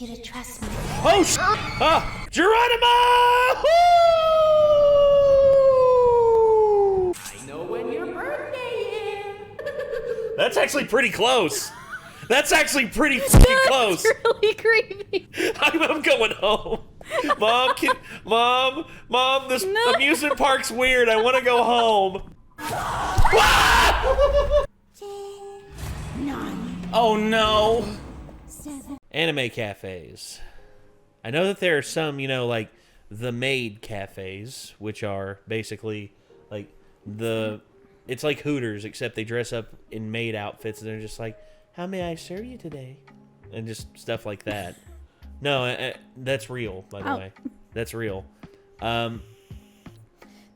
you to trust me. Oh, Geronimo! I know when your birthday is. That's actually pretty close. That's actually pretty fucking close. That's really creepy. I'm going home. Mom, this amusement park's weird. I want to go home. Oh no. Anime cafes. I know that there are some, like the maid cafes, which are basically like it's like Hooters, except they dress up in maid outfits and they're just like, how may I serve you today? And just stuff like that. No, that's real, by the way. That's real. That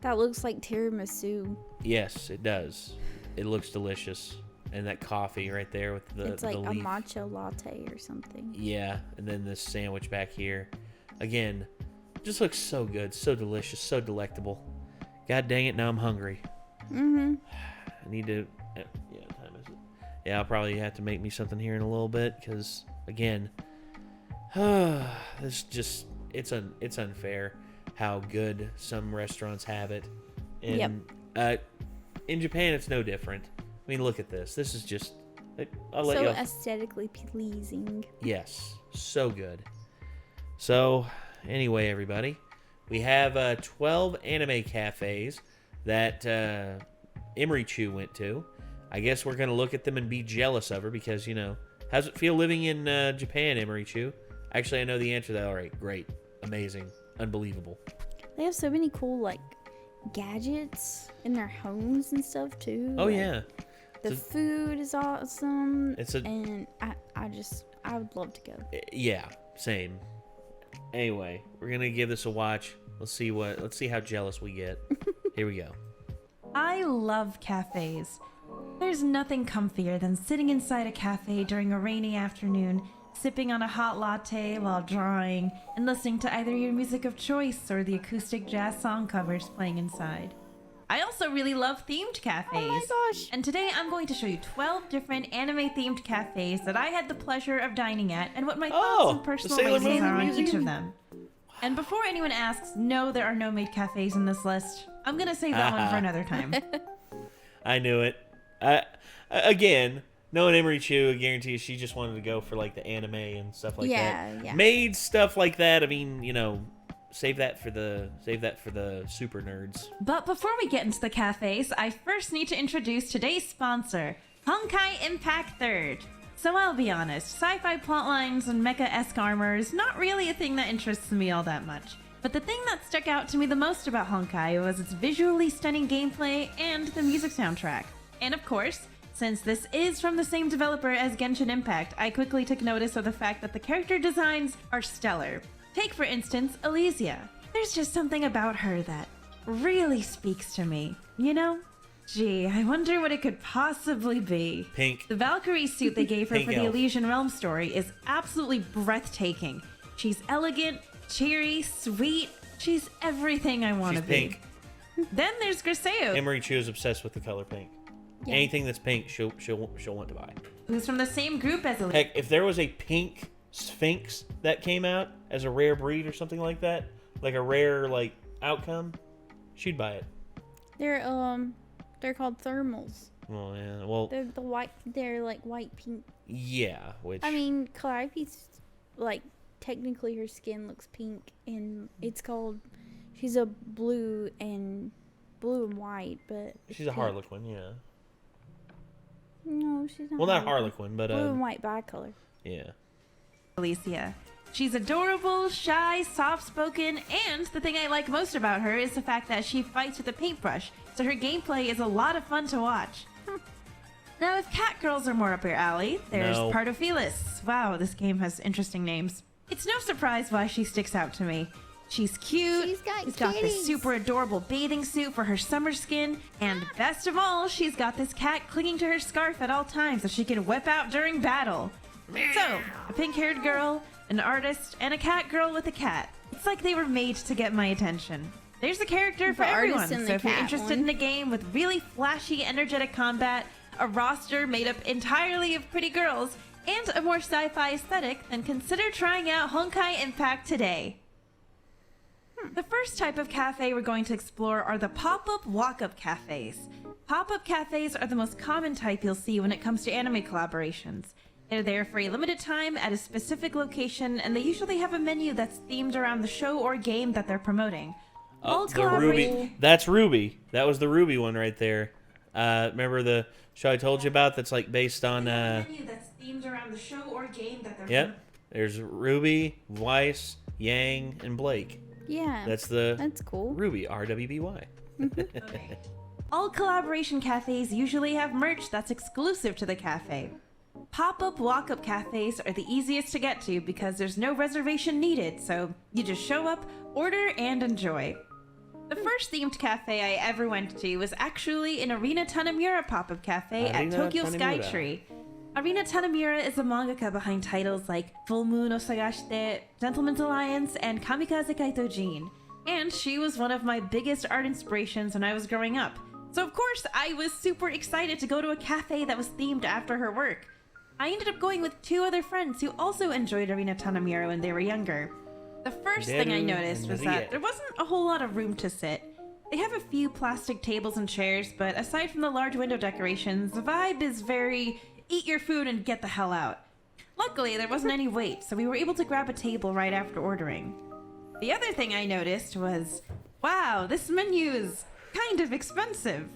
looks like tiramisu. Yes, it does. It looks delicious. And that coffee right there with it's like the a leaf. matcha latte or something. Yeah, and then this sandwich back here. Again, just looks so good, so delicious, so delectable. God dang it, now I'm hungry. Mm-hmm. I need to... Yeah, what time is it? Yeah, I'll probably have to make me something here in a little bit, because, again... it's unfair how good some restaurants have it. And, in Japan, it's no different. I mean, look at this. This is just... So aesthetically pleasing. Yes. So good. So, anyway, everybody. We have 12 anime cafes that Emery Chu went to. I guess we're going to look at them and be jealous of her because, how's it feel living in Japan, Emery Chu? Actually, I know the answer to that. All right, great. Amazing. Unbelievable. They have so many cool, gadgets in their homes and stuff, too. Oh, yeah. The food is awesome. And I would love to go. Yeah, same. Anyway, we're gonna give this a watch. Let's see how jealous we get. Here we go. I love cafes. There's nothing comfier than sitting inside a cafe during a rainy afternoon, sipping on a hot latte while drawing, and listening to either your music of choice or the acoustic jazz song covers playing inside. I also really love themed cafes. Oh my gosh. And today I'm going to show you 12 different anime-themed cafes that I had the pleasure of dining at and what my thoughts and personal ratings are on each of them. And before anyone asks, no, there are no maid cafes in this list. I'm going to save that one for another time. I knew it. Again, knowing Emery Chu, I guarantee you she just wanted to go for the anime and stuff like that. Yeah. Maid stuff like that, I mean, save that for the super nerds. But before we get into the cafes, I first need to introduce today's sponsor, Honkai Impact 3rd. So I'll be honest, sci-fi plotlines and mecha-esque armor is not really a thing that interests me all that much. But the thing that stuck out to me the most about Honkai was its visually stunning gameplay and the music soundtrack. And of course, since this is from the same developer as Genshin Impact, I quickly took notice of the fact that the character designs are stellar. Take, for instance, Elysia. There's just something about her that really speaks to me, Gee, I wonder what it could possibly be. Pink. The Valkyrie suit they gave her Pink for the elf. Elysian Realm story is absolutely breathtaking. She's elegant, cheery, sweet. She's everything I want to be. Pink. Then there's Griseo, Emery Chu is obsessed with the color pink. Yeah. Anything that's pink, she'll want to buy. who's from the same group as Elysia. Heck, if there was a pink Sphinx that came out as a rare breed or something like that, like a rare outcome, she'd buy it. They're called thermals. Well, yeah. Well, They're like white pink. yeah. Which I mean, Calliope's technically her skin looks pink, and it's called. She's a blue and white, but she's a Harlequin, yeah. No, she's not. Well, not Harlequin, but blue and white bicolor. Yeah. Elysia. She's adorable, shy, soft-spoken, and the thing I like most about her is the fact that she fights with a paintbrush, so her gameplay is a lot of fun to watch. Now, if cat girls are more up your alley, there's No. Partophilis. Wow, this game has interesting names. It's no surprise why she sticks out to me. She's cute, She's got this kitties. super adorable bathing suit for her summer skin, and best of all, she's got this cat clinging to her scarf at all times so she can whip out during battle. So, a pink-haired girl, an artist, and a cat girl with a cat. It's like they were made to get my attention. There's a character for The everyone, artist and so the if you're cat interested one. in a game with really flashy, energetic combat, a roster made up entirely of pretty girls, and a more sci-fi aesthetic, then consider trying out Honkai Impact today. The first type of cafe we're going to explore are the pop-up walk-up cafes. Pop-up cafes are the most common type you'll see when it comes to anime collaborations. They're there for a limited time at a specific location, and they usually have a menu that's themed around the show or game that they're promoting. The Ruby. That's Ruby. That was the Ruby one right there. Remember the show I told you about that's like based on... menu that's themed around the show or game that they're Yep. There's Ruby, Weiss, Yang, and Blake. Yeah. That's cool. Ruby, RWBY. Okay. All collaboration cafes usually have merch that's exclusive to the cafe. Pop-up walk-up cafes are the easiest to get to because there's no reservation needed, so you just show up, order, and enjoy. The first themed cafe I ever went to was actually an Arena Tanemura pop-up cafe at Tokyo Skytree. Arena Tanemura is the mangaka behind titles like Full Moon no Sagashite, Gentleman's Alliance, and Kamikaze Kaitojin. And she was one of my biggest art inspirations when I was growing up. So of course, I was super excited to go to a cafe that was themed after her work. I ended up going with 2 other friends who also enjoyed Arena Tanemura when they were younger. The first thing I noticed was that there wasn't a whole lot of room to sit. They have a few plastic tables and chairs, but aside from the large window decorations, the vibe is very eat your food and get the hell out. Luckily, there wasn't any wait, so we were able to grab a table right after ordering. The other thing I noticed was, wow, this menu is kind of expensive.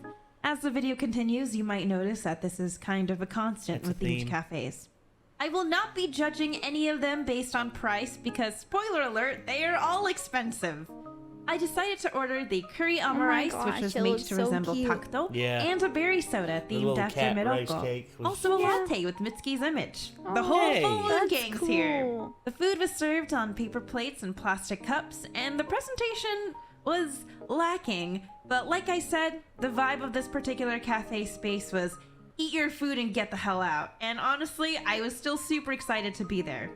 As the video continues, you might notice that this is kind of a constant with these cafes. I will not be judging any of them based on price because, spoiler alert, they are all expensive. I decided to order the curry alma rice, which was made to resemble takto, and a berry soda themed after Miroko. Also a latte with Mitsuki's image. The whole full moon gang's here. The food was served on paper plates and plastic cups, and the presentation was lacking. But like I said, the vibe of this particular cafe space was eat your food and get the hell out. And honestly, I was still super excited to be there.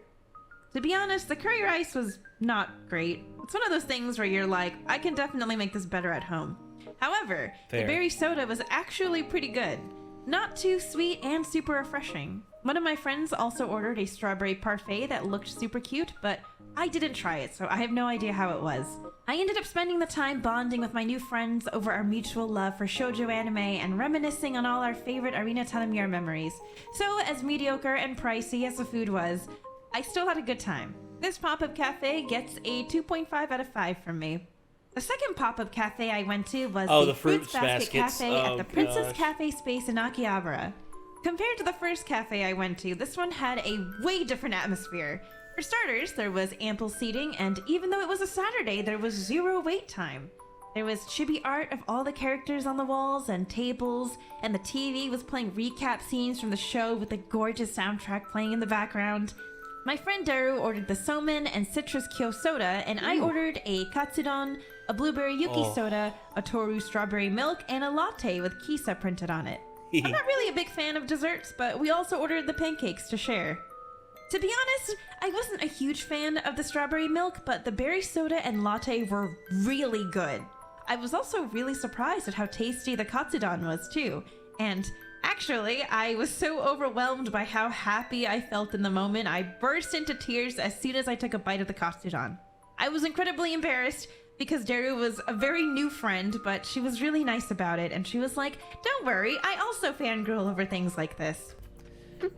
To be honest, the curry rice was not great. It's one of those things where you're like, I can definitely make this better at home. However, the berry soda was actually pretty good. Not too sweet and super refreshing. One of my friends also ordered a strawberry parfait that looked super cute, but I didn't try it, so I have no idea how it was. I ended up spending the time bonding with my new friends over our mutual love for shoujo anime and reminiscing on all our favorite Arena Tanemura memories. So, as mediocre and pricey as the food was, I still had a good time. This pop-up cafe gets a 2.5 out of 5 from me. The second pop-up cafe I went to was the Fruits Basket Cafe at the Princess Cafe space in Akihabara. Compared to the first cafe I went to, this one had a way different atmosphere. For starters, there was ample seating, and even though it was a Saturday, there was 0 wait time. There was chibi art of all the characters on the walls and tables, and the TV was playing recap scenes from the show with a gorgeous soundtrack playing in the background. My friend Daru ordered the Somen and Citrus Kyo soda, and I ordered a Katsudon, a Blueberry Yuki soda, a Toru strawberry milk, and a latte with Kisa printed on it. I'm not really a big fan of desserts, but we also ordered the pancakes to share. To be honest, I wasn't a huge fan of the strawberry milk, but the berry soda and latte were really good. I was also really surprised at how tasty the Katsudon was too, and actually, I was so overwhelmed by how happy I felt in the moment, I burst into tears as soon as I took a bite of the Katsudon. I was incredibly embarrassed because Daru was a very new friend, but she was really nice about it, and she was like, don't worry, I also fangirl over things like this.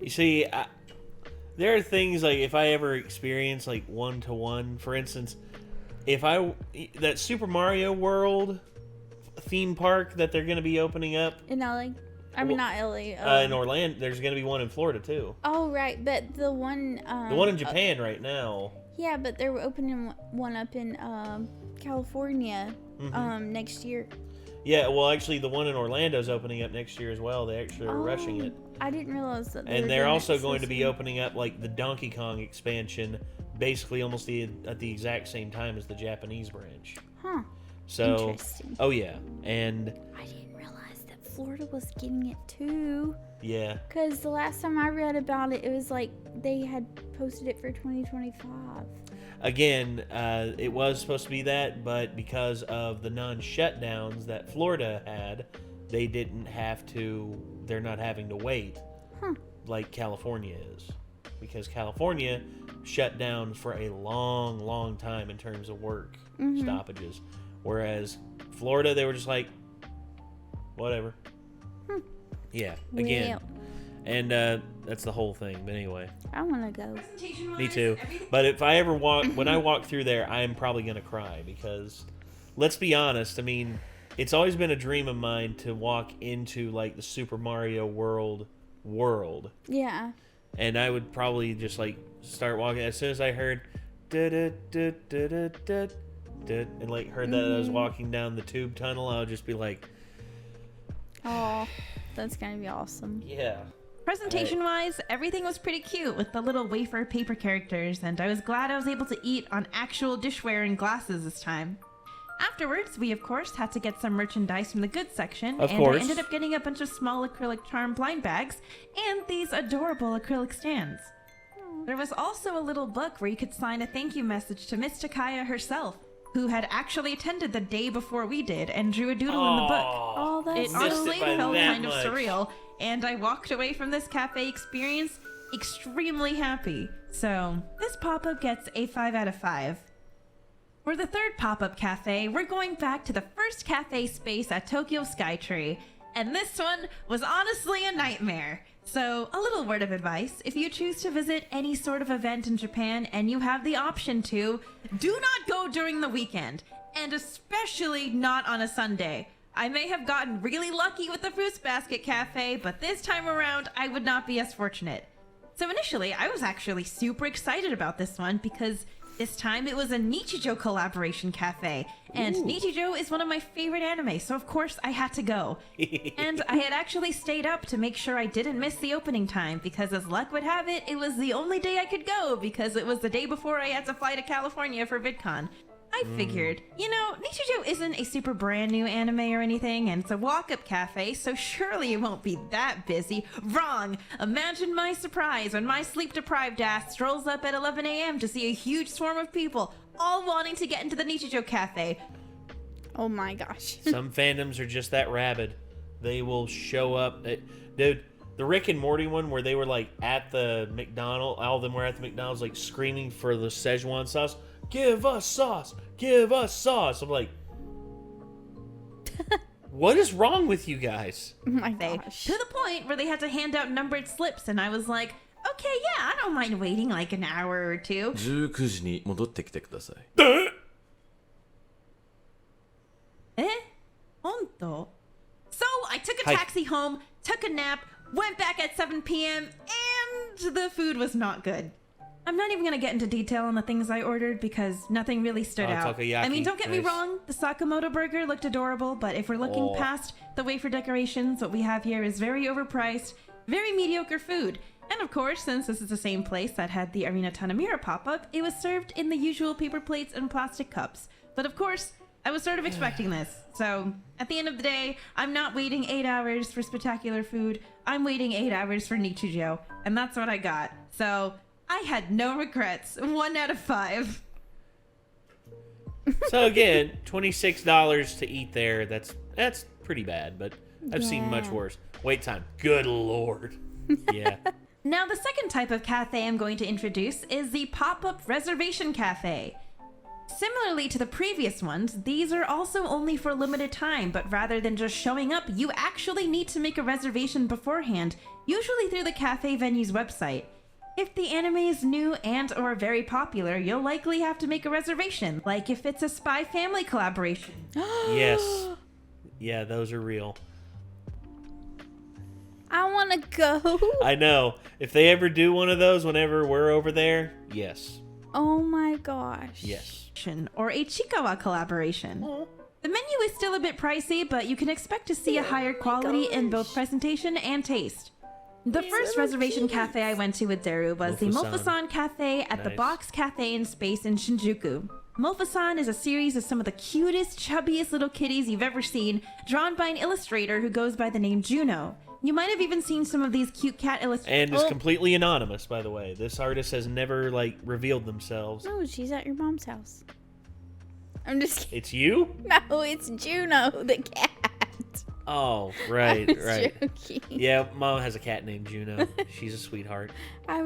You see, there are things like if I ever experience like one-to-one, for instance, that Super Mario World theme park that they're going to be opening up in LA. I mean, not LA. In Orlando, there's going to be one in Florida too. Oh right, but the one in Japan right now. Yeah, but they're opening one up in California next year. Yeah, well, actually, the one in Orlando is opening up next year as well. They actually are rushing it. I didn't realize that. And they're also going to be opening up like the Donkey Kong expansion, basically almost at the exact same time as the Japanese branch. Huh. So, interesting. Oh yeah, and I didn't realize that Florida was getting it too. Yeah. Because the last time I read about it, it was like they had posted it for 2025. Again, it was supposed to be that, but because of the non-shutdowns that Florida had, they're not having to wait like California is. because California shut down for a long, long time in terms of work stoppages. Whereas Florida, they were just like, whatever. Yeah, again. Well. And that's the whole thing. But anyway. I want to go. Me too. But if I ever when I walk through there, I am probably going to cry because, let's be honest, I mean, it's always been a dream of mine to walk into, like, the Super Mario world. Yeah. And I would probably just, like, start walking. As soon as I heard, and, like, heard that I was walking down the tube tunnel, I would just be like, oh, that's going to be awesome. yeah. Presentation-wise, everything was pretty cute with the little wafer paper characters, and I was glad I was able to eat on actual dishware and glasses this time. Afterwards, we of course had to get some merchandise from the goods section, Of and course. I ended up getting a bunch of small acrylic charm blind bags and these adorable acrylic stands. There was also a little book where you could sign a thank you message to Miss Takaya herself, who had actually attended the day before we did and drew a doodle in the book. Oh, that's It so honestly by felt that kind of much. surreal, and I walked away from this cafe experience extremely happy. So, this pop-up gets a 5 out of 5. For the third pop-up cafe, we're going back to the first cafe space at Tokyo Skytree, and this one was honestly a nightmare. So, a little word of advice: if you choose to visit any sort of event in Japan and you have the option to, do not go during the weekend, and especially not on a Sunday. I may have gotten really lucky with the Fruits Basket Cafe, but this time around, I would not be as fortunate. So initially, I was actually super excited about this one because this time it was a Nichijou collaboration cafe, and Nichijou is one of my favorite anime, so of course I had to go. And I had actually stayed up to make sure I didn't miss the opening time, because as luck would have it, it was the only day I could go because it was the day before I had to fly to California for VidCon. I figured, Nichijou isn't a super brand new anime or anything, and it's a walk-up cafe, so surely it won't be that busy. Wrong! Imagine my surprise when my sleep-deprived ass strolls up at 11 a.m. to see a huge swarm of people, all wanting to get into the Nichijou cafe. Oh my gosh. Some fandoms are just that rabid. They will show up. Dude, the Rick and Morty one where they were, like, at the McDonald's, all of them were at the McDonald's, like, screaming for the Szechuan sauce. Give us sauce! Give us sauce! I'm like, what is wrong with you guys? Oh my gosh. To the point where they had to hand out numbered slips, and I was like, okay, yeah, I don't mind waiting like an hour or two. 19時に戻ってきてください。 Honto? So I took a Hi. taxi home, took a nap, went back at 7 p.m., and the food was not good. I'm not even going to get into detail on the things I ordered because nothing really stood out. takoyaki. I mean, don't get me Nice. wrong, the Sakamoto burger looked adorable, but if we're looking past the wafer decorations, what we have here is very overpriced, very mediocre food. And of course, since this is the same place that had the Arena Tanamura pop-up, it was served in the usual paper plates and plastic cups. But of course, I was sort of expecting this. So, at the end of the day, I'm not waiting 8 hours for spectacular food. I'm waiting 8 hours for Nichijou, and that's what I got. So, I had no regrets. 1 out of 5. So again, $26 to eat there. That's pretty bad, but I've seen much Yeah. worse. Wait time. Good lord. Yeah. Now, the second type of cafe I'm going to introduce is the pop-up reservation cafe. Similarly to the previous ones, these are also only for a limited time, but rather than just showing up, you actually need to make a reservation beforehand, usually through the cafe venue's website. If the anime is new and or very popular, you'll likely have to make a reservation, like if it's a Spy Family collaboration. Yes. Yeah, those are real. I want to go. I know. If they ever do one of those whenever we're over there, yes. Oh my gosh. Yes. Or a Chikawa collaboration. The menu is still a bit pricey, but you can expect to see a higher quality in both presentation and taste. The first reservation cafe I went to with Deru was the Mofusan. Mofusan Cafe at the Nice. Box Cafe in Space in Shinjuku. Mofusan is a series of some of the cutest, chubbiest little kitties you've ever seen, drawn by an illustrator who goes by the name Juno. You might have even seen some of these cute cat illustrations. And is completely anonymous, by the way. This artist has never, like, revealed themselves. No, she's at your mom's house. I'm just kidding. It's you? No, it's Juno, the cat. Oh, right, I was right. joking. Yeah, Mom has a cat named Juno. She's a sweetheart. I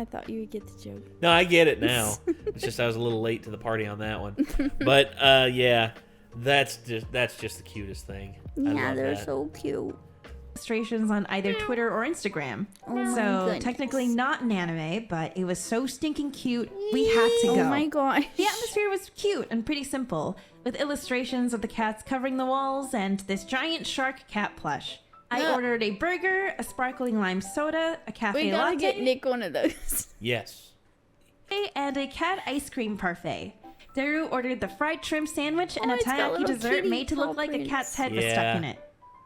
thought you would get the joke. No, I get it now. It's just I was a little late to the party on that one. But yeah, that's just the cutest thing. I Yeah, love they're that. so cute. Illustrations on either Twitter or Instagram. Oh my So goodness. technically not an anime, but it was so stinking cute, we had to go. Oh my gosh. The atmosphere was cute and pretty simple, with illustrations of the cats covering the walls and this giant shark cat plush. I Yeah. ordered a burger, a sparkling lime soda, a cafe We gotta latte, get Nick one of those. Yes. and a cat ice cream parfait. Daru ordered the fried shrimp sandwich and Oh, a it's got taiyaki little dessert kitty made to look paw like a prints. cat's head was Yeah. stuck in it.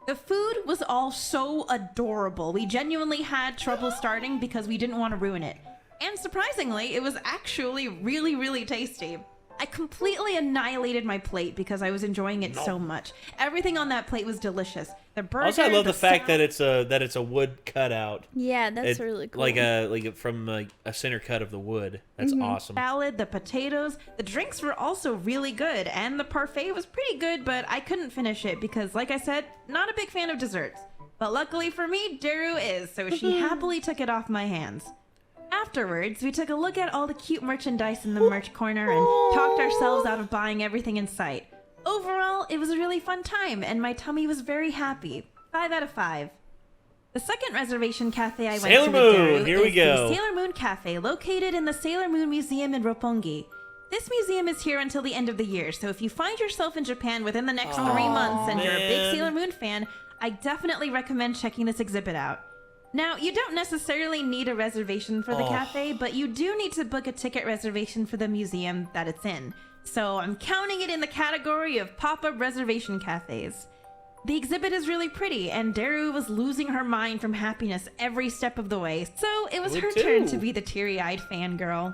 The food was all so adorable. We genuinely had trouble starting because we didn't want to ruin it. And surprisingly, it was actually really, really tasty. I completely annihilated my plate because I was enjoying it so much. Everything on that plate was delicious. The burger, Also, I love the fact salad- that it's a wood cutout. Yeah, that's It- really cool. Like from a center cut of the wood. That's awesome. salad, the potatoes, the drinks were also really good, and the parfait was pretty good, but I couldn't finish it because, like I said, not a big fan of desserts. But luckily for me, Daru is, so she happily took it off my hands. Afterwards, we took a look at all the cute merchandise in the merch corner and talked ourselves out of buying everything in sight. Overall, it was a really fun time, and my tummy was very happy. 5 out of 5. The second reservation cafe I went Sailor to with Moon, Daru here we is go. the Sailor Moon Cafe, located in the Sailor Moon Museum in Roppongi. This museum is here until the end of the year, so if you find yourself in Japan within the next 3 months and you're a big man. Sailor Moon fan, I definitely recommend checking this exhibit out. Now, you don't necessarily need a reservation for the cafe, but you do need to book a ticket reservation for the museum that it's in. So I'm counting it in the category of pop-up reservation cafes. The exhibit is really pretty, and Daru was losing her mind from happiness every step of the way, so it was Me her too. turn to be the teary-eyed fangirl.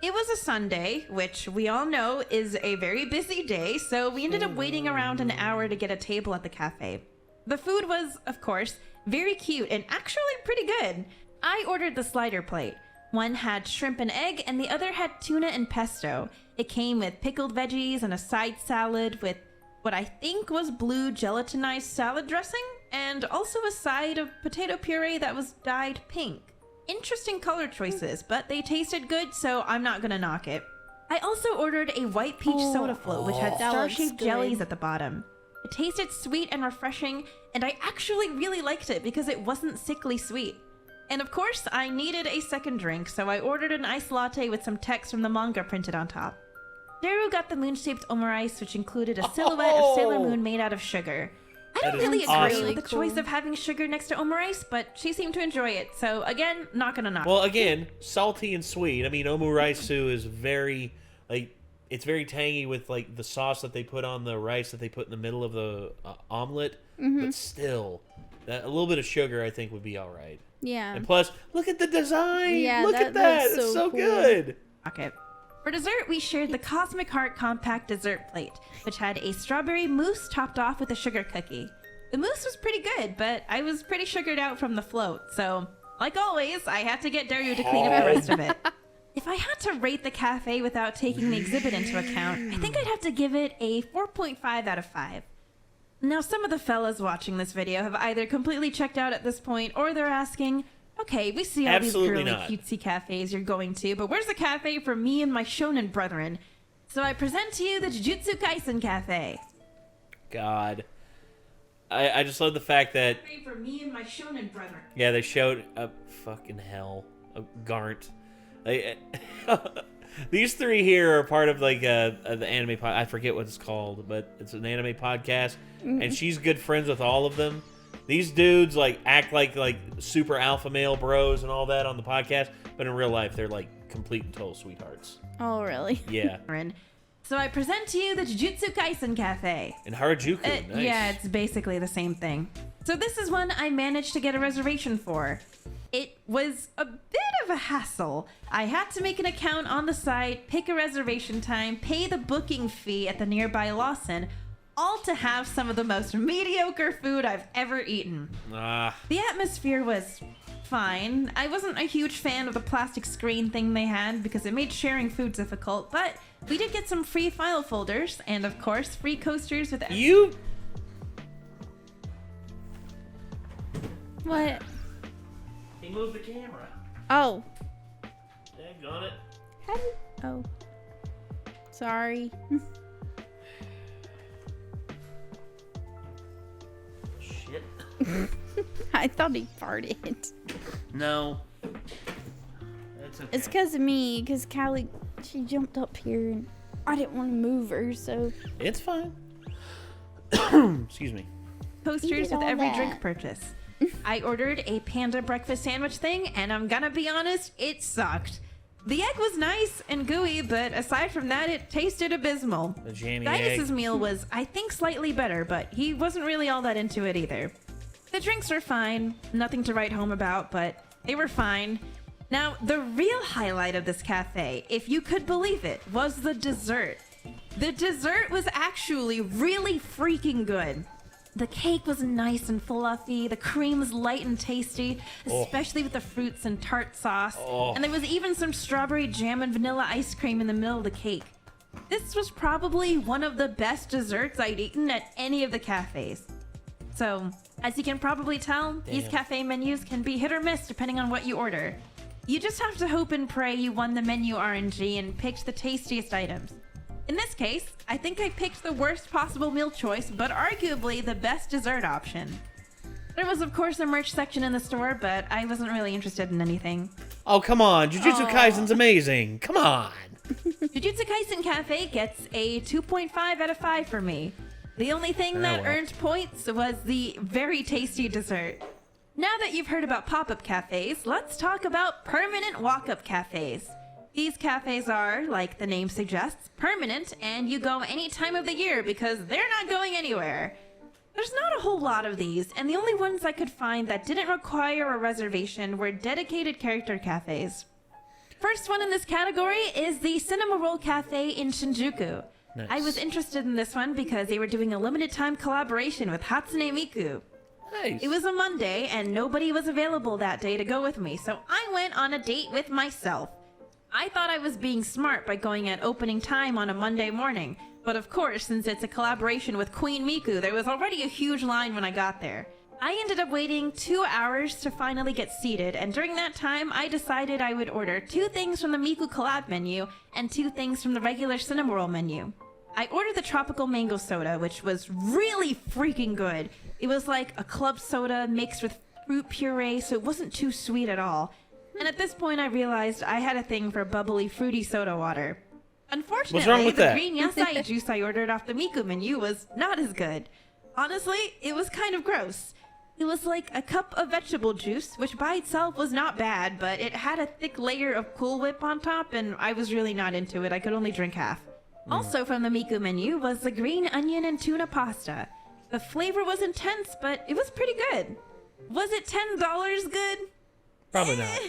It was a Sunday, which we all know is a very busy day, so we ended up waiting around an hour to get a table at the cafe. The food was, of course, very cute and actually pretty good. I ordered the slider plate. One had shrimp and egg, and the other had tuna and pesto. It came with pickled veggies and a side salad with what I think was blue gelatinized salad dressing, and also a side of potato puree that was dyed pink. Interesting color choices, but they tasted good, so I'm not gonna knock it. I also ordered a white peach soda float, which had That looks star-shaped good. jellies at the bottom. It tasted sweet and refreshing, and I actually really liked it because it wasn't sickly sweet. And of course, I needed a second drink, so I ordered an iced latte with some text from the manga printed on top. Daru got the moon-shaped omurice, which included a silhouette of Sailor Moon made out of sugar. I don't That is really agree awesome. with the choice Cool. of having sugar next to omurice, but she seemed to enjoy it, so again, not gonna knock. Well, again, salty and sweet. I mean, omuraisu is very it's very tangy with like the sauce that they put on the rice that they put in the middle of the omelet. But still, a little bit of sugar I think would be all right. Yeah. And plus, look at the design. Yeah, look at that that. looks It's so so cool. good. Okay. For dessert, we shared the Cosmic Heart Compact Dessert Plate, which had a strawberry mousse topped off with a sugar cookie. The mousse was pretty good, but I was pretty sugared out from the float, so, like always, I had to get Daru to clean up the rest of it. If I had to rate the cafe without taking the exhibit into account, I think I'd have to give it a 4.5 out of 5. Now, some of the fellas watching this video have either completely checked out at this point, or they're asking, okay, we see all Absolutely these girly, not. cutesy cafes you're going to, but where's the cafe for me and my shonen brethren? So I present to you the Jujutsu Kaisen Cafe. God. I just love the fact that Cafe for me and my shonen brethren. yeah, they showed a fucking hell, a Garnt. These three here are part of like the anime pod. I forget what it's called, but it's an anime podcast, and she's good friends with all of them. These dudes like act like super alpha male bros and all that on the podcast, but in real life they're like complete and total sweethearts. Oh, really? Yeah, So I present to you the Jujutsu Kaisen Cafe. and Harajuku. Nice. Yeah, it's basically the same thing. So this is one I managed to get a reservation for. It was a bit of a hassle. I had to make an account on the site, pick a reservation time, pay the booking fee at the nearby Lawson, all to have some of the most mediocre food I've ever eaten. The atmosphere was fine. I wasn't a huge fan of the plastic screen thing they had because it made sharing food difficult, but we did get some free file folders and, of course, free coasters with... You What? He moved the camera. Oh. Daggone it. How did... Oh. Sorry. Shit. I thought he farted. No. That's okay. It's because of me, because Callie, she jumped up here and I didn't want to move her, so... It's fine. Excuse me. Posters all with every that. drink purchase. I ordered a panda breakfast sandwich thing, and I'm gonna be honest, it sucked. The egg was nice and gooey, but aside from that, it tasted abysmal. The jammy Diaz's egg. meal was, I think, slightly better, but he wasn't really all that into it either. The drinks were fine, nothing to write home about, but they were fine. Now, the real highlight of this cafe, if you could believe it, was the dessert. The dessert was actually really freaking good. The cake was nice and fluffy, the cream was light and tasty, especially with the fruits and tart sauce, and there was even some strawberry jam and vanilla ice cream in the middle of the cake. This was probably one of the best desserts I'd eaten at any of the cafes. So, as you can probably tell, these cafe menus can be hit or miss depending on what you order. You just have to hope and pray you won the menu RNG and picked the tastiest items. In this case, I think I picked the worst possible meal choice, but arguably the best dessert option. There was, of course, a merch section in the store, but I wasn't really interested in anything. Oh, come on. Jujutsu Kaisen's amazing. Come on. Jujutsu Kaisen Cafe gets a 2.5 out of 5 for me. The only thing that earned points was the very tasty dessert. Now that you've heard about pop-up cafes, let's talk about permanent walk-up cafes. These cafes are, like the name suggests, permanent, and you go any time of the year because they're not going anywhere. There's not a whole lot of these, and the only ones I could find that didn't require a reservation were dedicated character cafes. First one in this category is the Cinema Roll Cafe in Shinjuku. Nice. I was interested in this one because they were doing a limited time collaboration with Hatsune Miku. Nice. It was a Monday, and nobody was available that day to go with me, so I went on a date with myself. I thought I was being smart by going at opening time on a Monday morning, but of course, since it's a collaboration with Queen Miku, there was already a huge line when I got there. I ended up waiting 2 hours to finally get seated, and during that time, I decided I would order 2 things from the Miku collab menu and 2 things from the regular Cinema Roll menu. I ordered the tropical mango soda, which was really freaking good. It was like a club soda mixed with fruit puree, so it wasn't too sweet at all. And at this point, I realized I had a thing for bubbly, fruity soda water. Unfortunately, What's wrong with the that? green acai juice I ordered off the Miku menu was not as good. Honestly, it was kind of gross. It was like a cup of vegetable juice, which by itself was not bad, but it had a thick layer of Cool Whip on top, and I was really not into it. I could only drink half. Also from the Miku menu was the green onion and tuna pasta. The flavor was intense, but it was pretty good. Was it $10 good? Probably not.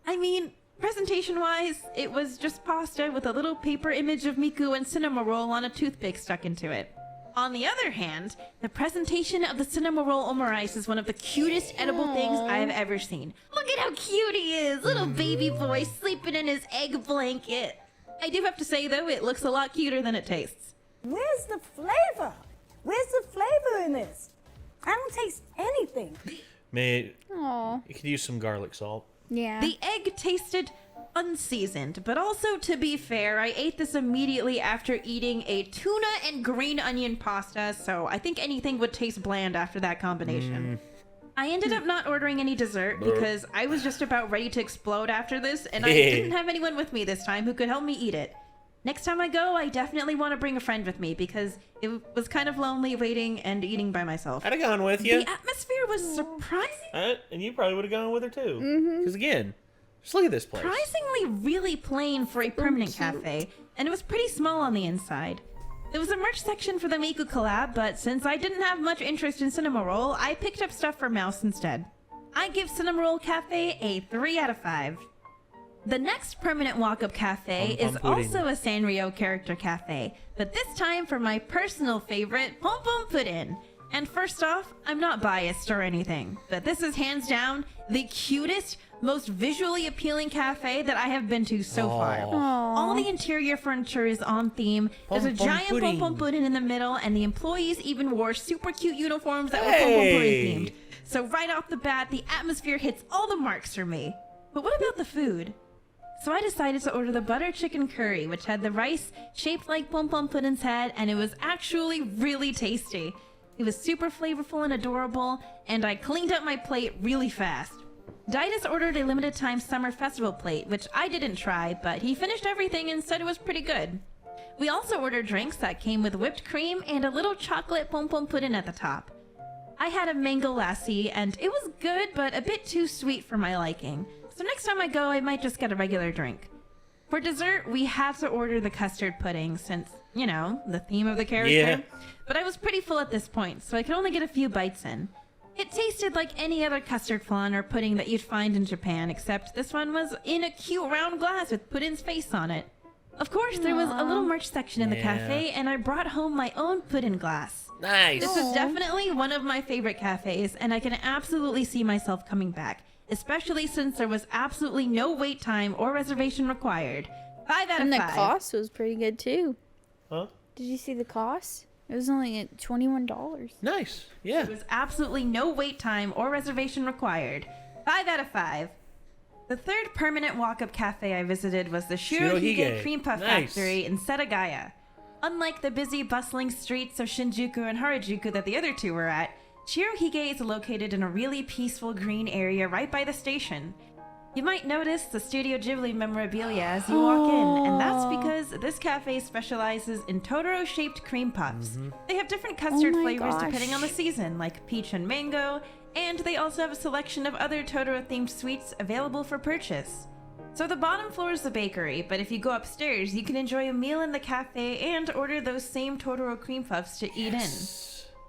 I mean, presentation-wise, it was just pasta with a little paper image of Miku and Cinema Roll on a toothpick stuck into it. On the other hand, the presentation of the Cinema Roll omurice is one of the cutest edible things I have ever seen. Look at how cute he is! Little baby boy sleeping in his egg blanket. I do have to say, though, it looks a lot cuter than it tastes. Where's the flavor? Where's the flavor in this? I don't taste anything. Man, Aw. you could use some garlic salt. Yeah. The egg tasted unseasoned, but also, to be fair, I ate this immediately after eating a tuna and green onion pasta, so I think anything would taste bland after that combination. I ended up not ordering any dessert because I was just about ready to explode after this, and I didn't have anyone with me this time who could help me eat it. Next time I go, I definitely want to bring a friend with me because it was kind of lonely waiting and eating by myself. I'd have gone with you. The atmosphere was surprising. And you probably would have gone with her too. Because again, just look at this place. Surprisingly really plain for a permanent cafe, and it was pretty small on the inside. There was a merch section for the Miku collab, but since I didn't have much interest in Cinema Roll, I picked up stuff for Mouse instead. I give Cinema Roll Cafe a 3 out of 5. The next permanent walk-up cafe is also a Sanrio character cafe, but this time for my personal favorite, Pom Pom Pudding. And first off, I'm not biased or anything, but this is hands down the cutest, most visually appealing cafe that I have been to so far. All the interior furniture is on theme. There's a giant Pom Pom Pudding in the middle, and the employees even wore super cute uniforms that were Pom Pom Pudding themed. So right off the bat, the atmosphere hits all the marks for me. But what about the food? So I decided to order the butter chicken curry, which had the rice shaped like Pom Pom Pudding's head, and it was actually really tasty. It was super flavorful and adorable, and I cleaned up my plate really fast. Diaz ordered a limited time summer festival plate, which I didn't try, but he finished everything and said it was pretty good. We also ordered drinks that came with whipped cream and a little chocolate Pom Pom Pudding at the top. I had a mango lassi, and it was good, but a bit too sweet for my liking. So next time I go, I might just get a regular drink. For dessert, we had to order the custard pudding since, you know, the theme of the character. Yeah. But I was pretty full at this point, so I could only get a few bites in. It tasted like any other custard flan or pudding that you'd find in Japan, except this one was in a cute round glass with Pudding's face on it. Of course, there was a little merch section in the cafe, and I brought home my own pudding glass. Nice. This is definitely one of my favorite cafes, and I can absolutely see myself coming back, especially since there was absolutely no wait time or reservation required. 5 out of 5. And the cost was pretty good too. Huh? Did you see the cost? It was only at $21. Nice. Yeah. There was absolutely no wait time or reservation required. 5 out of 5. The third permanent walk-up cafe I visited was the Shirohige Cream Puff Factory in Setagaya. Unlike the busy, bustling streets of Shinjuku and Harajuku that the other two were at, Shirohige is located in a really peaceful green area right by the station. You might notice the Studio Ghibli memorabilia as you walk in, and that's because this cafe specializes in Totoro-shaped cream puffs. They have different custard flavors depending on the season, like peach and mango, and they also have a selection of other Totoro-themed sweets available for purchase. So the bottom floor is the bakery, but if you go upstairs, you can enjoy a meal in the cafe and order those same Totoro cream puffs to eat in.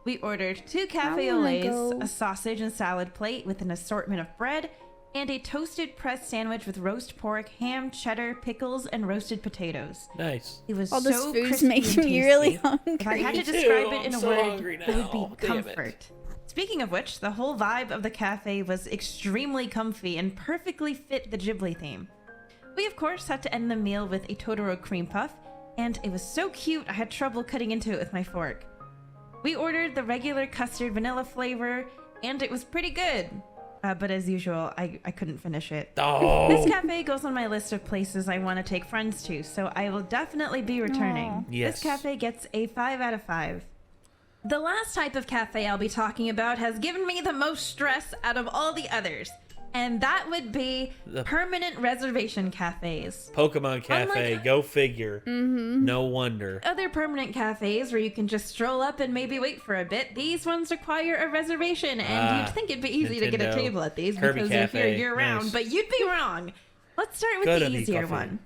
We ordered 2 cafe au laits, a sausage and salad plate with an assortment of bread, and a toasted pressed sandwich with roast pork, ham, cheddar, pickles, and roasted potatoes. Nice. It was All so this food's crispy making and me tasty. really hungry. If I had to Me too. describe it in I'm a so word, hungry it would be now. Damn it. comfort. Speaking of which, the whole vibe of the cafe was extremely comfy and perfectly fit the Ghibli theme. We of course had to end the meal with a Totoro cream puff, and it was so cute I had trouble cutting into it with my fork. We ordered the regular custard vanilla flavor, and it was pretty good. But as usual, I couldn't finish it. Oh. This cafe goes on my list of places I want to take friends to, so I will definitely be returning. Yes. This cafe gets a 5 out of 5. The last type of cafe I'll be talking about has given me the most stress out of all the others, and that would be The permanent reservation cafes. Pokemon Cafe. Unlike- Go figure. No wonder. Other permanent cafes where you can just stroll up and maybe wait for a bit, these ones require a reservation, and you'd think it'd be easy to get a Nintendo. table at these Kirby because you're Cafe. here year-round, Nice. but you'd be wrong. Let's start with Go the to easier Coffee. one.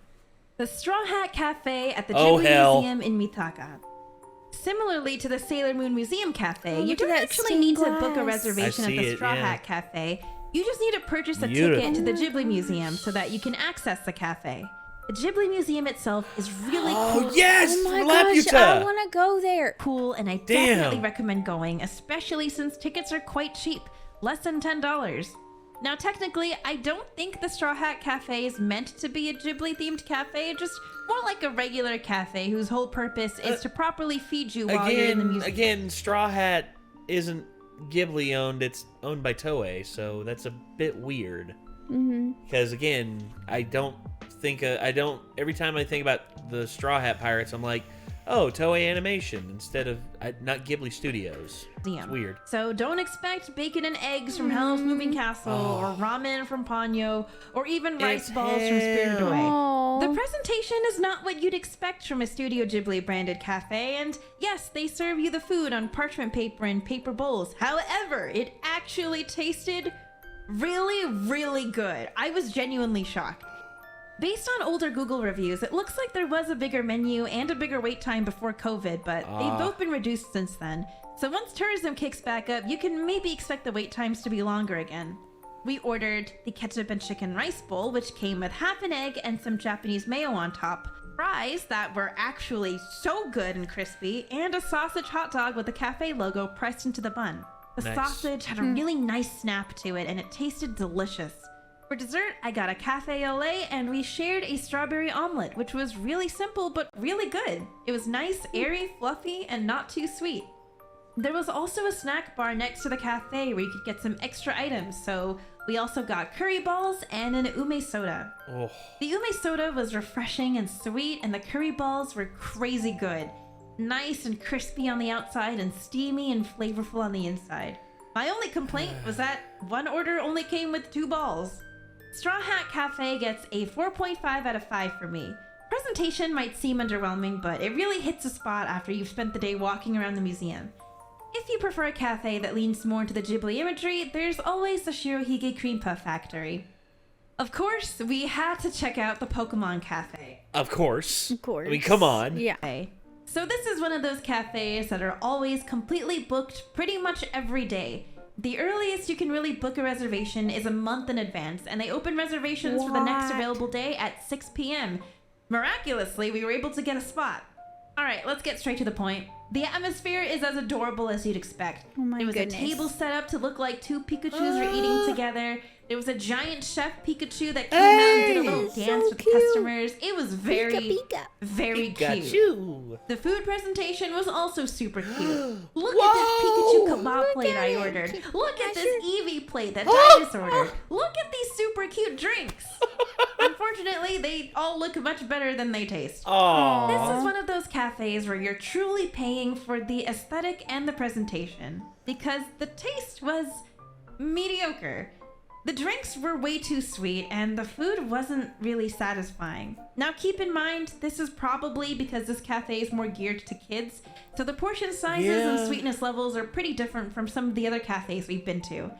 The Straw Hat Cafe at the Oh, Ghibli hell. Museum in Mitaka. Similarly to the Sailor Moon Museum Cafe, you look at don't that actually stained need to book a glass. reservation I at see the it, Straw yeah. Hat Cafe. You just need to purchase a Beautiful. ticket to the Ghibli Museum so that you can access the cafe. The Ghibli Museum itself is really cool. Oh, yes! Oh my Laputa! gosh, I want to go there. Cool, and I Damn. definitely recommend going, especially since tickets are quite cheap, less than $10. Now, technically, I don't think the Straw Hat Cafe is meant to be a Ghibli-themed cafe, just more like a regular cafe whose whole purpose is to proproperly feed you while you're in the museum. Again, Straw Hat isn't Ghibli owned, it's owned by Toei, so that's a bit weird. Because again, every time I think about the Straw Hat Pirates, I'm like, oh, Toei Animation instead of not Ghibli Studios. It's weird. So don't expect bacon and eggs from Hell's Moving Castle, or ramen from Ponyo, or even rice balls from Spirited Away. Aw. The presentation is not what you'd expect from a Studio Ghibli branded cafe, and yes, they serve you the food on parchment paper and paper bowls. However, it actually tasted really, really good. I was genuinely shocked. Based on older Google reviews, it looks like there was a bigger menu and a bigger wait time before COVID, but they've both been reduced since then. So once tourism kicks back up, you can maybe expect the wait times to be longer again. We ordered the ketchup and chicken rice bowl, which came with half an egg and some Japanese mayo on top, fries that were actually so good and crispy, and a sausage hot dog with the cafe logo pressed into the bun. The Nice. sausage had a really nice snap to it, and it tasted delicious. For dessert, I got a cafe au lait, and we shared a strawberry omelet, which was really simple but really good. It was nice, airy, fluffy, and not too sweet. There was also a snack bar next to the cafe where you could get some extra items, so we also got curry balls and an ume soda. Oh. The ume soda was refreshing and sweet, and the curry balls were crazy good. Nice and crispy on the outside and steamy and flavorful on the inside. My only complaint was that one order only came with 2 balls. Straw Hat Cafe gets a 4.5 out of 5 for me. Presentation might seem underwhelming, but it really hits a spot after you've spent the day walking around the museum. If you prefer a cafe that leans more into the Ghibli imagery, there's always the Shirohige Cream Puff Factory. Of course, we had to check out the Pokemon Cafe. Of course. Of course. I mean, come on. Yeah. So this is one of those cafes that are always completely booked pretty much every day. The earliest you can really book a reservation is a month in advance, and they open reservations for the next What? available day at 6 p.m. Miraculously, we were able to get a spot. All right, let's get straight to the point. The atmosphere is as adorable as you'd expect. Oh my There was goodness. a table set up to look like 2 Pikachus were eating together. There was a giant chef Pikachu that came out and did a little It's dance so with cute. the customers. It was very, Pika. very cute. Pikachu. The food presentation was also super cute. Look at this Pikachu kebab plate I ordered. Look at this Eevee plate that Diaz ordered. Look at these super cute drinks. Unfortunately, they all look much better than they taste. Aww. This is one of those cafes where you're truly paying for the aesthetic and the presentation, because the taste was mediocre. The drinks were way too sweet, and the food wasn't really satisfying. Now keep in mind, this is probably because this cafe is more geared to kids, so the portion sizes and sweetness levels are pretty different from some of the other cafes we've been to.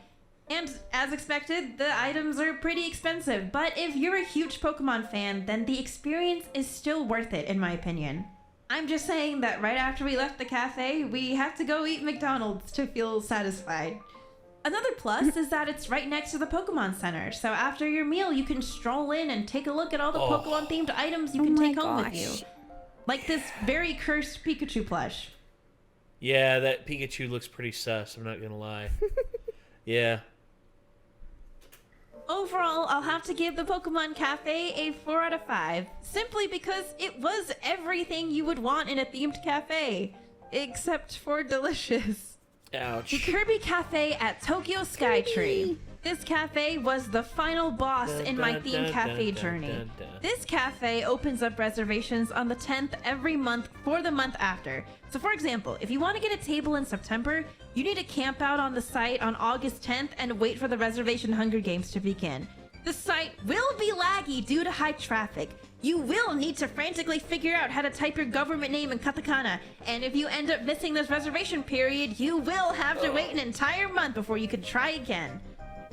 And as expected, the items are pretty expensive, but if you're a huge Pokemon fan, then the experience is still worth it, in my opinion. I'm just saying that right after we left the cafe, we had to go eat McDonald's to feel satisfied. Another plus is that it's right next to the Pokemon Center, so after your meal, you can stroll in and take a look at all the Pokemon-themed items you can take home with you. Like this very cursed Pikachu plush. Yeah, that Pikachu looks pretty sus, I'm not gonna lie. Yeah. Overall, I'll have to give the Pokemon Cafe a 4 out of 5, simply because it was everything you would want in a themed cafe, except for delicious. Ouch. The Kirby Cafe at Tokyo Skytree. This cafe was the final boss in my themed cafe journey. This cafe opens up reservations on the 10th every month for the month after. So for example, if you want to get a table in September, you need to camp out on the site on August 10th and wait for the reservation Hunger Games to begin. The site will be laggy due to high traffic. You will need to frantically figure out how to type your government name in katakana, and if you end up missing this reservation period, you will have to wait an entire month before you can try again.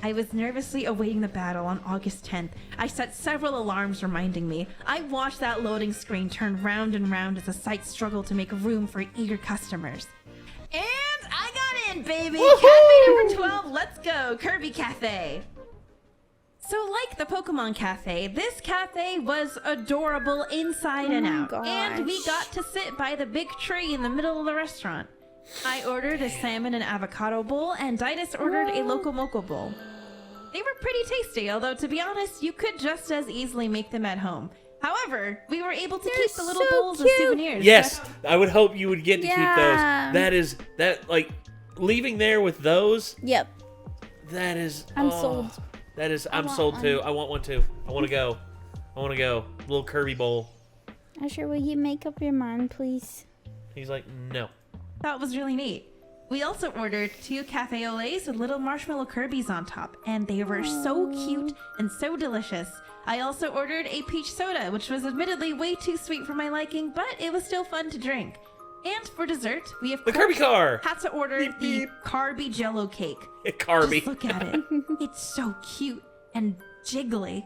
I was nervously awaiting the battle on August 10th. I set several alarms reminding me. I watched that loading screen turn round and round as the site struggled to make room for eager customers. And I got in, baby! Cafe number 12, let's go! Kirby Cafe! So like the Pokemon Cafe, this cafe was adorable inside and out. And we got to sit by the big tree in the middle of the restaurant. I ordered a salmon and avocado bowl, and Didas ordered a Loco Moco bowl. They were pretty tasty, although to be honest, you could just as easily make them at home. However, we were able to keep the little bowls as souvenirs. Yes, I would hope you would get to keep those. Like, leaving there with those. Yep. That is. I'm sold. That is. I'm sold too. I want one too. I want to go. I want to go. Little Kirby bowl. Usher, will you make up your mind, please? He's like, no. That was really neat. We also ordered 2 cafe au laits with little marshmallow Kirby's on top, and they were so cute and so delicious. I also ordered a peach soda, which was admittedly way too sweet for my liking, but it was still fun to drink. And for dessert, we have The Kirby car! had to order the Carby Jello cake. Kirby. Just look at it. It's so cute and jiggly.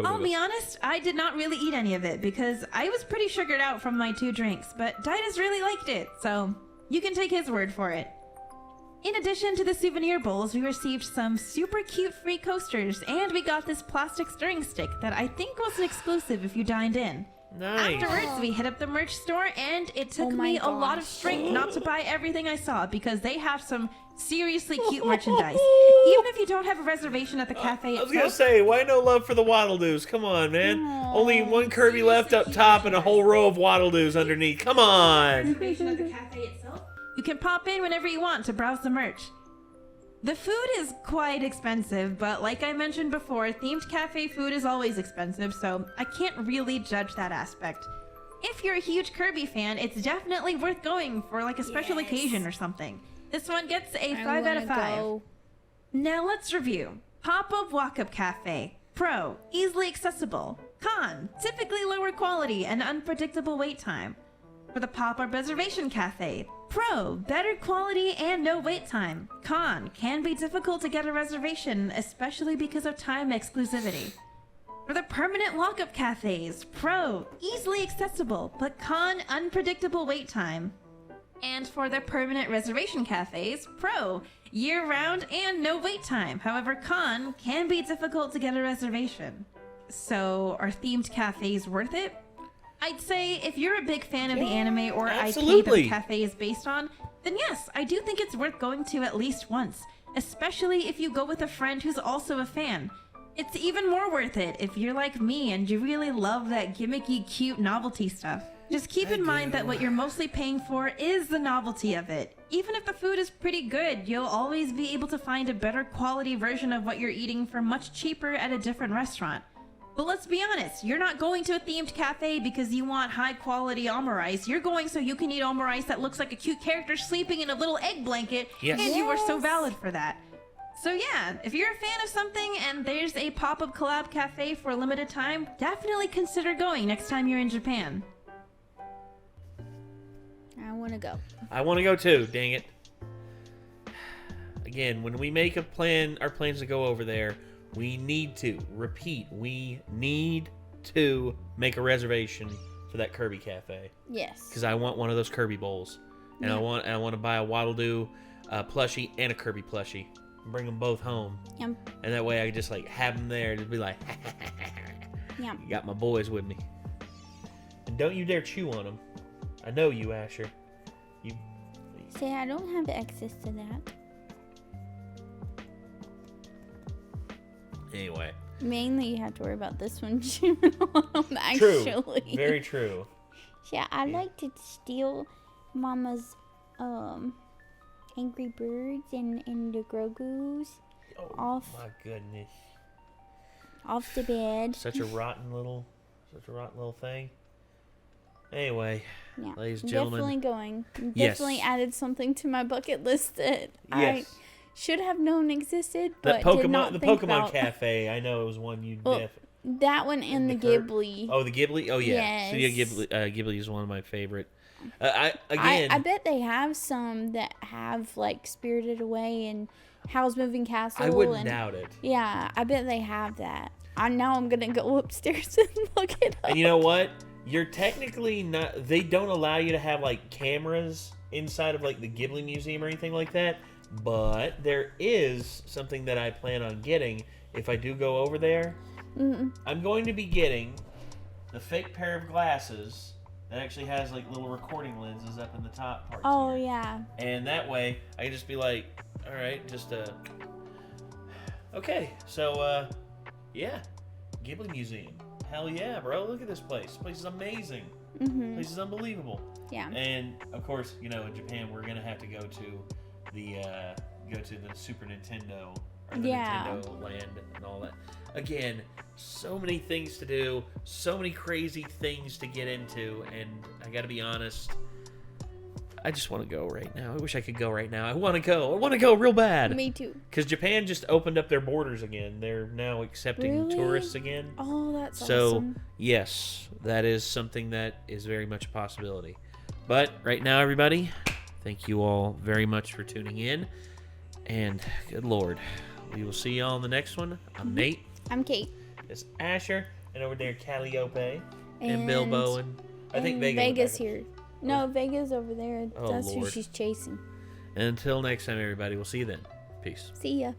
I'll be honest, I did not really eat any of it because I was pretty sugared out from my 2 drinks, but Didas really liked it, so you can take his word for it. In addition to the souvenir bowls, we received some super cute free coasters, and we got this plastic stirring stick that I think was an exclusive if you dined in. Nice. Afterwards, we hit up the merch store, and it took me a lot of strength not to buy everything I saw because they have some seriously cute merchandise. Even if you don't have a reservation at the cafe I was gonna say, why no love for the Waddle Doos? Come on, man. Aww. Only one Kirby left up top and a whole row of Waddle Doos underneath. Come on. Reservation at the cafe itself, You can pop in whenever you want to browse the merch. The food is quite expensive, but like I mentioned before, themed cafe food is always expensive, so I can't really judge that aspect. If you're a huge Kirby fan, it's definitely worth going for like a special occasion or something. This one gets a 5 out of 5. Go. Now let's review. Pop-up walk-up cafe. Pro, easily accessible. Con, typically lower quality and unpredictable wait time. For the pop-up reservation cafe. Pro, better quality and no wait time. Con, can be difficult to get a reservation, especially because of time exclusivity. For the permanent walk-up cafes. Pro, easily accessible, but con, unpredictable wait time. And for the permanent reservation cafes, pro, year-round and no wait time. However, con, can be difficult to get a reservation. So, are themed cafes worth it? I'd say if you're a big fan of the anime or IP that absolutely. the cafe is based on, then yes, I do think it's worth going to at least once, especially if you go with a friend who's also a fan. It's even more worth it if you're like me and you really love that gimmicky, cute novelty stuff. Just keep in mind that what you're mostly paying for is the novelty of it. Even if the food is pretty good, you'll always be able to find a better quality version of what you're eating for much cheaper at a different restaurant. But let's be honest, you're not going to a themed cafe because you want high quality omurice. You're going so you can eat omurice that looks like a cute character sleeping in a little egg blanket, Yes. and you are so valid for that. So yeah, if you're a fan of something and there's a pop-up collab cafe for a limited time, definitely consider going next time you're in Japan. I want to go. I want to go too, dang it. Again, when we make our plans to go over there, we need to make a reservation for that Kirby Cafe. Yes. Because I want one of those Kirby bowls. And Yeah. I want to buy a Waddle Doo plushie and a Kirby plushie. Bring them both home. Yum. And that way I could just like have them there to be like, Yum. you got my boys with me. And don't you dare chew on them. I know you, Asher. You. See, I don't have access to that. Anyway. Mainly, you have to worry about this one chewing on them, True. actually. Very true. Yeah, I like to steal Mama's Angry Birds and the Grogu's Oh, off my goodness. the bed. Such a rotten little thing. Anyway, Yeah, ladies and I'm gentlemen. definitely going. Yes. Definitely added something to my bucket list that I Yes. should have known existed, That but did not the think Pokemon about. Cafe, I know it was one you Well, that one and the Kirk- Ghibli. Oh, the Ghibli? Oh, yeah. Studio Yes. Ghibli is one of my favorite. I Again, bet they have some that have like Spirited Away and Howl's Moving Castle. I wouldn't and, doubt it. Yeah, I bet they have that. Now I'm gonna go upstairs and look it up. And you know what? You're technically not. They don't allow you to have like cameras inside of like the Ghibli Museum or anything like that. But there is something that I plan on getting if I do go over there. I'm going to be getting the fake pair of glasses that actually has like little recording lenses up in the top part. Oh here. yeah. And that way I can just be like, all right, just okay. So yeah, Ghibli Museum. Hell yeah, bro! Look at this place. This place is amazing. This place is unbelievable. Yeah. And of course, you know, in Japan, we're gonna have to go to the Super Nintendo or the Yeah. Nintendo Land and all that. Again, so many things to do, so many crazy things to get into, and I gotta be honest, I just want to go right now. I wish I could go right now. I want to go real bad. Me too. Because Japan just opened up their borders again. They're now accepting Really? tourists again. Oh, that's So, awesome. yes, that is something that is very much a possibility. But right now, everybody, thank you all very much for tuning in. And good Lord, we will see y'all in the next one. I'm Nate. I'm Kate. It's Asher. And over there, Calliope. And Bilbo. And I think Vega's here. No, Vega's over there. Oh, That's who Lord. she's chasing. And until next time, everybody, we'll see you then. Peace. See ya.